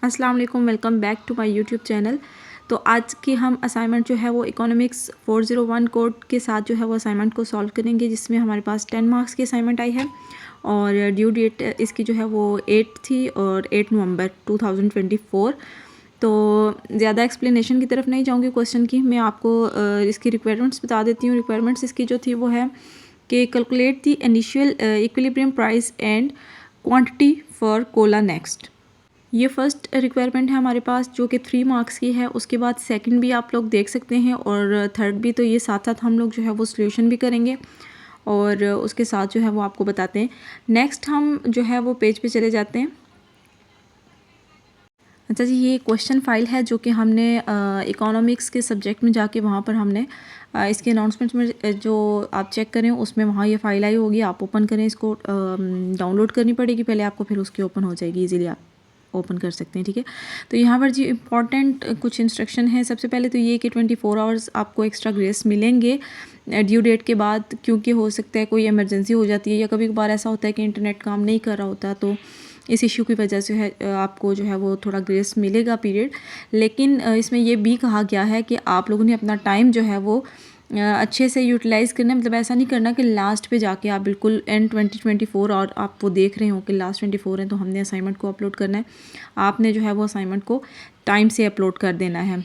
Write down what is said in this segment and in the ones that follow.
अस्सलाम वालेकुम, welcome back to my YouTube channel. तो आज की हम असाइनमेंट जो है वो इकोनॉमिक्स 401 कोड के साथ जो है वो असाइनमेंट को सॉल्व करेंगे, जिसमें हमारे पास 10 मार्क्स की असाइनमेंट आई है और ड्यू डेट इसकी जो है वो 8 थी और 8 नवंबर 2024। तो ज़्यादा एक्सप्लेनेशन की तरफ नहीं जाऊँगी क्वेश्चन की, मैं आपको इसकी रिक्वायरमेंट्स बता देती हूँ। रिक्वायरमेंट्स इसकी जो थी वो है कि calculate the initial equilibrium price and quantity for Cola next. ये फर्स्ट रिक्वायरमेंट है हमारे पास, जो कि 3 मार्क्स की है। उसके बाद सेकंड भी आप लोग देख सकते हैं और थर्ड भी। तो ये साथ साथ हम लोग जो है वो सॉल्यूशन भी करेंगे और उसके साथ जो है वो आपको बताते हैं। नेक्स्ट हम जो है वो पेज पे चले जाते हैं। अच्छा जी, ये क्वेश्चन फाइल है जो कि हमने इकोनॉमिक्स के सब्जेक्ट में जाके वहाँ पर हमने इसके अनाउंसमेंट में जो आप चेक करें उसमें वहाँ ये फ़ाइल आई होगी। आप ओपन करें, इसको डाउनलोड करनी पड़ेगी पहले आपको, फिर उसकी ओपन हो जाएगी, इजीली आप ओपन कर सकते हैं। ठीक है, तो यहाँ पर जी इम्पॉर्टेंट कुछ इंस्ट्रक्शन है। सबसे पहले तो ये कि 24 आवर्स आपको एक्स्ट्रा ग्रेस मिलेंगे ड्यू डेट के बाद, क्योंकि हो सकता है कोई इमरजेंसी हो जाती है या कभी कभार ऐसा होता है कि इंटरनेट काम नहीं कर रहा होता, तो इस इशू की वजह से है आपको जो है वो थोड़ा ग्रेस मिलेगा पीरियड। लेकिन इसमें ये भी कहा गया है कि आप लोगों ने अपना टाइम जो है वो अच्छे से यूटिलाइज़ करना है। मतलब ऐसा नहीं करना कि लास्ट पे जाके आप बिल्कुल एंड 2024 और आप वो देख रहे हो कि लास्ट 24 है तो हमने असाइनमेंट को अपलोड करना है। आपने जो है वो असाइनमेंट को टाइम से अपलोड कर देना है।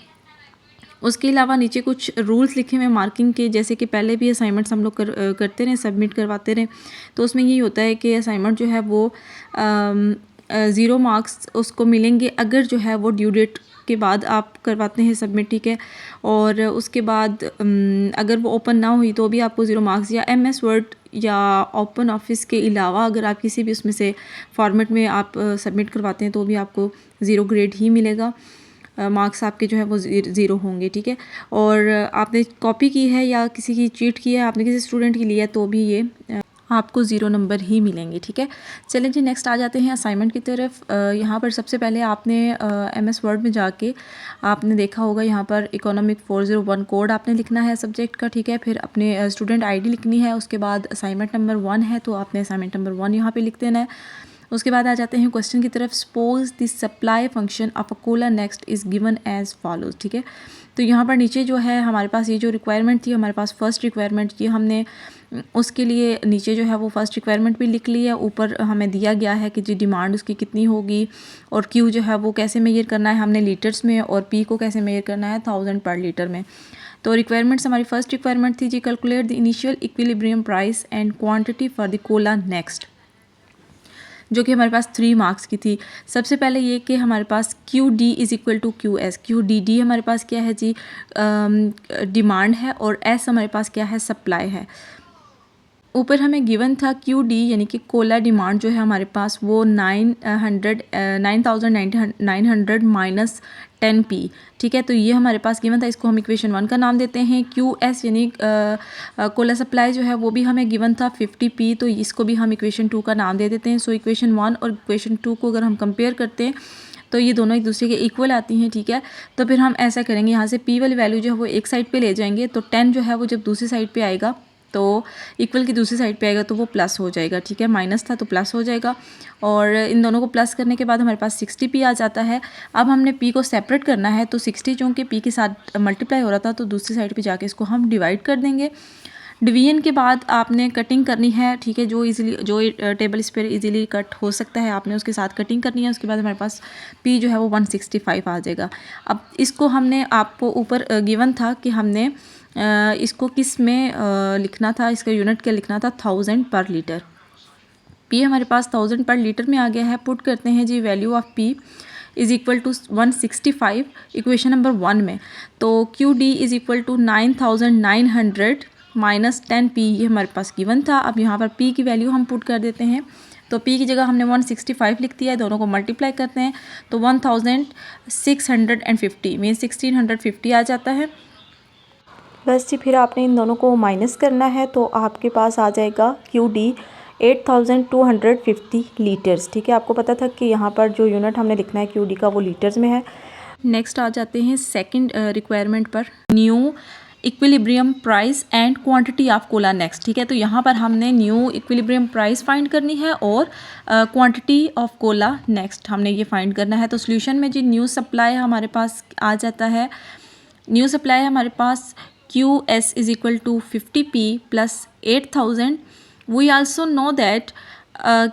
उसके अलावा नीचे कुछ रूल्स लिखे हुए मार्किंग के, जैसे कि पहले भी असाइनमेंट्स हम लोग करते रहें, सबमिट करवाते रहें। तो उसमें यही होता है कि असाइनमेंट जो है वो 0 मार्क्स उसको मिलेंगे अगर जो है वो ड्यू डेट के बाद आप करवाते हैं सबमिट। ठीक है, और उसके बाद अगर वो ओपन ना हुई तो भी आपको 0 मार्क्स, या MS वर्ड या ओपन ऑफिस के अलावा अगर आप किसी भी उसमें से फॉर्मेट में आप सबमिट करवाते हैं तो भी आपको 0 ग्रेड ही मिलेगा। मार्क्स आपके जो है वो 0 होंगे। ठीक है, और आपने कॉपी की है या किसी की चीट की है, आपने किसी स्टूडेंट की लिया, तो भी ये आपको 0 नंबर ही मिलेंगे। ठीक है, चलें जी नेक्स्ट आ जाते हैं असाइनमेंट की तरफ। यहाँ पर सबसे पहले आपने MS वर्ड में जाके आपने देखा होगा यहाँ पर इकोनॉमिक 401 कोड आपने लिखना है सब्जेक्ट का। ठीक है, फिर अपने स्टूडेंट ID लिखनी है। उसके बाद असाइनमेंट नंबर 1 है तो आपने असाइनमेंट नंबर 1 यहाँ पे लिख देना है। उसके बाद आ जाते हैं क्वेश्चन की तरफ। Suppose the supply function of a cola next is given as follows. ठीक है, तो यहाँ पर नीचे जो है हमारे पास ये जो रिक्वायरमेंट थी, हमारे पास फर्स्ट रिक्वायरमेंट ये हमने उसके लिए नीचे जो है वो फर्स्ट रिक्वायरमेंट भी लिख ली है। ऊपर हमें दिया गया है कि जी डिमांड उसकी कितनी होगी और Q जो है वो कैसे मेजर करना है हमने लीटर्स में, और P को कैसे मेजर करना है 1000 पर लीटर में। तो रिक्वायरमेंट्स हमारी फर्स्ट रिक्वायरमेंट थी जी, calculate the initial equilibrium price and quantity for the cola next, जो कि हमारे पास 3 मार्क्स की थी। सबसे पहले ये कि हमारे पास QD is equal to QS। QDD हमारे पास क्या है जी, डिमांड है, और S हमारे पास क्या है, सप्लाई है। ऊपर हमें गिवन था QD यानी कि कोला डिमांड जो है हमारे पास वो 9,900 माइनस 10P। ठीक है, तो ये हमारे पास गिवन था, इसको हम इक्वेशन 1 का नाम देते हैं। QS यानी कोला सप्लाई जो है वो भी हमें गिवन था 50P, तो इसको भी हम इक्वेशन 2 का नाम दे देते हैं। सो इक्वेशन 1 और इक्वेशन 2 को अगर हम कंपेयर करते हैं तो ये दोनों एक दूसरे के इक्वल आती हैं। ठीक है, तो फिर हम ऐसा करेंगे, यहाँ से P वाली वैल्यू जो है वो एक साइड पे ले जाएंगे, तो 10 जो है वो जब दूसरी साइड पे आएगा तो इक्वल की दूसरी साइड पे आएगा तो वो प्लस हो जाएगा। ठीक है, माइनस था तो प्लस हो जाएगा, और इन दोनों को प्लस करने के बाद हमारे पास 60P आ जाता है। अब हमने P को सेपरेट करना है, तो 60 चूँकि P के साथ मल्टीप्लाई हो रहा था तो दूसरी साइड पे जाके इसको हम डिवाइड कर देंगे। डिवीजन के बाद आपने कटिंग करनी है। ठीक है, जो टेबल इस पर इजीली कट हो सकता है आपने उसके साथ कटिंग करनी है। उसके बाद हमारे पास P जो है वो 165 आ जाएगा। अब इसको हमने आपको ऊपर गिवन था कि हमने इसको किस में लिखना था, इसका यूनिट क्या लिखना था, 1000 पर लीटर। P हमारे पास 1000 पर लीटर में आ गया है। पुट करते हैं जी value of P is equal to 165 equation number 1 में। तो QD is equal to 9,900 minus 10P ये हमारे पास गिवन था। अब यहाँ पर P की वैल्यू हम पुट कर देते हैं, तो P की जगह हमने 165 लिख दिया है। दोनों को मल्टीप्लाई करते हैं तो 1650 मीन 1650 आ जाता है। बस जी, फिर आपने इन दोनों को माइनस करना है तो आपके पास आ जाएगा QD 8250 लीटर्स। ठीक है, आपको पता था कि यहाँ पर जो यूनिट हमने लिखना है QD का वो लीटर्स में है। नेक्स्ट आ जाते हैं सेकंड रिक्वायरमेंट पर। New equilibrium price and quantity of Cola next. ठीक है, तो यहाँ पर हमने न्यू इक्विलिब्रियम प्राइस फाइंड करनी है और क्वांटिटी ऑफ कोला नेक्स्ट हमने ये फाइंड करना है। तो सोल्यूशन में जी न्यू सप्लाई हमारे पास आ जाता है, न्यू सप्लाई हमारे पास QS is equal to 50P plus 8000। We also know that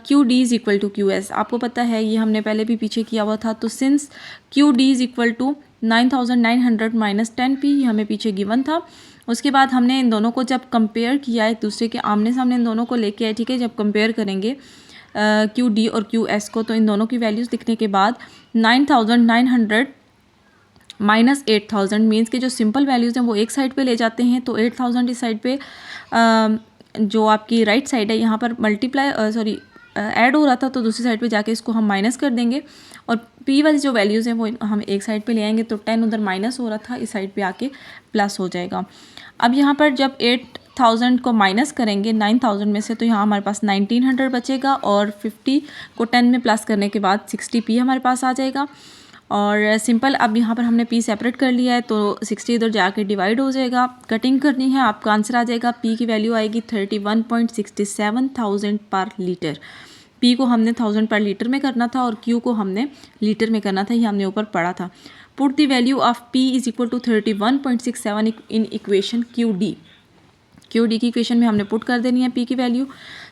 QD is equal to QS, आपको पता है ये हमने पहले भी पीछे किया हुआ था। तो since QD is equal to 9900 minus 10P, ये हमें पीछे गिवन था। उसके बाद हमने इन दोनों को जब कंपेयर किया, एक दूसरे के आमने सामने इन दोनों को लेके आए। ठीक है, जब कंपेयर करेंगे QD और QS को, तो इन दोनों की वैल्यूज़ दिखने के बाद 9900 माइनस 8000 मीन्स के जो सिंपल वैल्यूज़ हैं वो एक साइड पे ले जाते हैं। तो 8000 इस साइड पे जो आपकी राइट साइड है यहाँ पर मल्टीप्लाई ऐड हो रहा था, तो दूसरी साइड पे जाके इसको हम माइनस कर देंगे और P वाली जो वैल्यूज़ हैं वो हम एक साइड पे ले आएंगे। तो 10 उधर माइनस हो रहा था, इस साइड पे आके प्लस हो जाएगा। अब यहाँ पर जब 8000 को माइनस करेंगे 9000 में से, तो यहाँ हमारे पास 1900 बचेगा और 50 को 10 में प्लस करने के बाद 60P हमारे पास आ जाएगा। और सिंपल अब यहाँ पर हमने P सेपरेट कर लिया है, तो 60 इधर जाके डिवाइड हो जाएगा। कटिंग करनी है, आपका आंसर आ जाएगा, P की वैल्यू आएगी 31.67,000 पर लीटर। P को हमने 1000 पर लीटर में करना था और Q को हमने लीटर में करना था, ये हमने ऊपर पढ़ा था। Put the value of P is equal to 31.67 in equation QD की इक्वेशन में हमने पुट कर देनी है P की वैल्यू।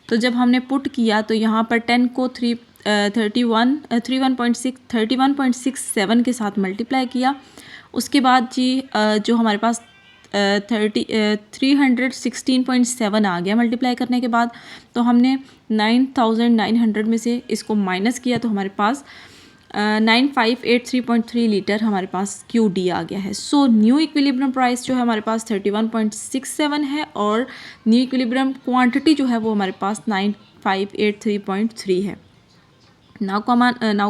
तो जब हमने पुट किया तो यहाँ पर 10 को 31.67 के साथ मल्टीप्लाई किया। उसके बाद जी जो हमारे पास 316.7 आ गया मल्टीप्लाई करने के बाद। तो हमने 9900 में से इसको माइनस किया, तो हमारे पास 9583.3 लीटर हमारे पास QD आ गया है। सो न्यू इक्विलिब्रियम प्राइस जो है हमारे पास 31.67 है और न्यू इक्विलिब्रियम क्वांटिटी जो है वो हमारे पास 9583.3 है। Now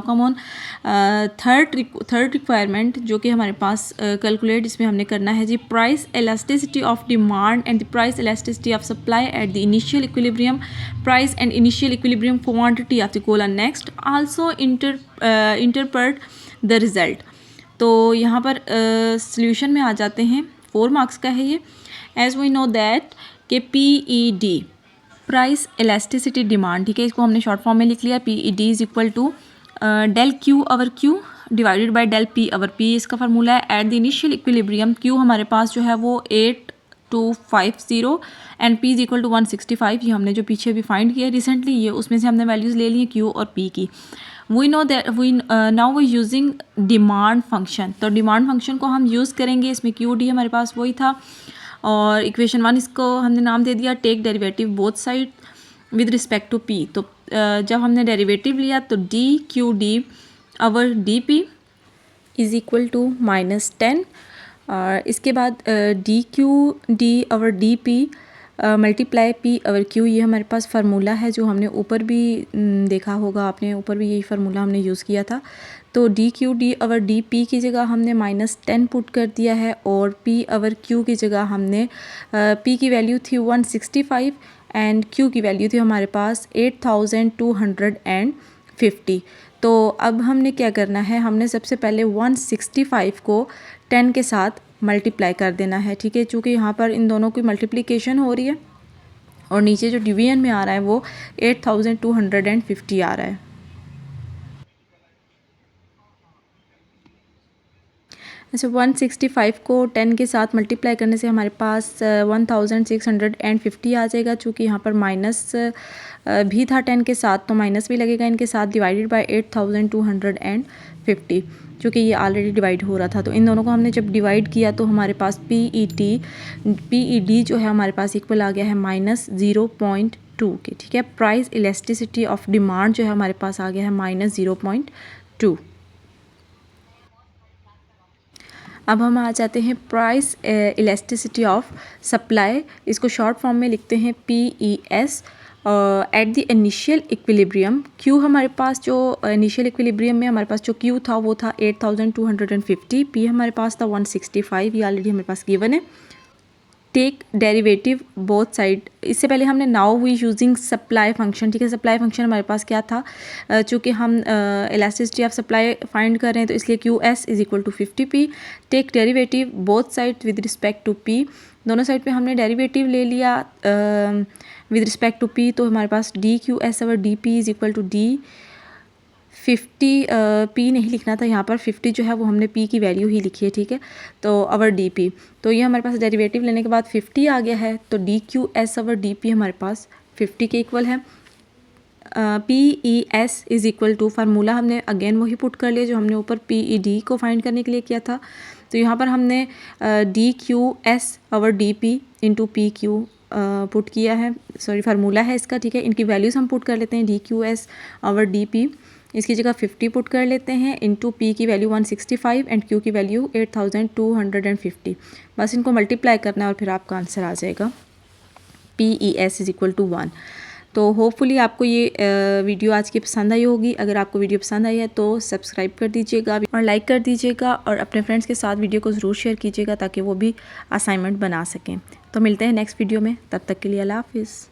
come on third requirement जो कि हमारे पास कैलकुलेट इसमें हमने करना है जी, price elasticity of demand and the price elasticity of supply at the initial equilibrium price and initial equilibrium quantity of the cola next also interpret the result. तो यहाँ पर सॉल्यूशन में आ जाते हैं, 4 मार्क्स का है ये। एज वी नो दैट कि PED प्राइस इलास्टिसिटी डिमांड, ठीक है, इसको हमने शॉर्ट फॉर्म में लिख लिया। PED is equal to del Q over Q divided by del P over P, इसका फार्मूला है। At the initial equilibrium Q हमारे पास जो है वो 8250 and P is equal to 165, ये हमने जो पीछे भी फाइंड किया रिसेंटली, ये उसमें से हमने वैल्यूज़ ले ली Q और P की। We know that now we using demand function, तो डिमांड फंक्शन को हम यूज़ करेंगे। इसमें QD हमारे पास वही था और इक्वेशन 1 इसको हमने नाम दे दिया take derivative both side with respect to P। तो जब हमने डेरिवेटिव लिया तो DQD over DP is equal to -10 और इसके बाद DQD over DP multiply P over Q, ये हमारे पास फार्मूला है जो हमने ऊपर भी देखा होगा आपने, ऊपर भी यही फार्मूला हमने यूज़ किया था। तो DQD ओवर DP की जगह हमने -10 पुट कर दिया है और P ओवर Q की जगह हमने P की वैल्यू थी 165 एंड Q की वैल्यू थी हमारे पास 8250। तो अब हमने क्या करना है, हमने सबसे पहले 165 को 10 के साथ मल्टीप्लाई कर देना है। ठीक है, चूँकि यहाँ पर इन दोनों की मल्टीप्लिकेशन हो रही है और नीचे जो डिवीजन में आ रहा है वो 8250 आ रहा है। अच्छा, 165 को 10 के साथ मल्टीप्लाई करने से हमारे पास 1650 आ जाएगा। चूँकि यहाँ पर माइनस भी था 10 के साथ, तो माइनस भी लगेगा इनके साथ, डिवाइडेड बाय 8250, क्योंकि ये ऑलरेडी डिवाइड हो रहा था। तो इन दोनों को हमने जब डिवाइड किया तो हमारे पास PED जो है हमारे पास इक्वल आ गया है -0.2 के। ठीक है, प्राइस इलास्टिसिटी ऑफ डिमांड जो है हमारे पास आ गया है -0.2। अब हम आ जाते हैं प्राइस इलास्टिसिटी ऑफ सप्लाई, इसको शॉर्ट फॉर्म में लिखते हैं PES। Eight the initial equilibrium Q हमारे पास जो इनिशियल इक्विलिब्रियम में हमारे पास जो Q था वो था 8250, P हमारे पास था 165, ये ऑलरेडी हमारे पास गिवन है। Take derivative both side. इससे पहले हमने now we using supply function, ठीक है। सप्लाई फंक्शन हमारे पास क्या था, चूँकि हम इलास्टिसिटी ऑफ सप्लाई फाइंड कर रहे हैं तो इसलिए QS is equal to 50p। Take derivative both side with respect to P, दोनों साइड पे हमने डेरिवेटिव ले लिया विद रिस्पेक्ट टू P, तो हमारे पास DQS और DP is equal to D50 P नहीं लिखना था यहाँ पर, 50 जो है वो हमने P की वैल्यू ही लिखी है, ठीक है। तो अवर DP, तो ये हमारे पास डेरिवेटिव लेने के बाद 50 आ गया है, तो DQS और DP हमारे पास 50 के इक्वल है। PES is equal to, formula हमने अगेन वही पुट कर लिया जो हमने ऊपर PED को फाइंड करने के लिए किया था। तो यहाँ पर हमने DQS और DP इंटू PQ पुट किया है, सॉरी फार्मूला है इसका, ठीक है। इनकी वैल्यूज़ हम पुट कर लेते हैं, DQS और DP इसकी जगह 50 पुट कर लेते हैं, इंटू P की वैल्यू 165 एंड Q की वैल्यू 8250। बस इनको मल्टीप्लाई करना है और फिर आपका आंसर आ जाएगा PES इज इक्वल टू 1। तो होपफुली आपको ये वीडियो आज की पसंद आई होगी। अगर आपको वीडियो पसंद आई है तो सब्सक्राइब कर दीजिएगा और लाइक कर दीजिएगा और अपने फ्रेंड्स के साथ वीडियो को ज़रूर शेयर कीजिएगा ताकि वो भी असाइनमेंट बना सकें। तो मिलते हैं नेक्स्ट वीडियो में, तब तक के लिए अल्लाह हाफिज़।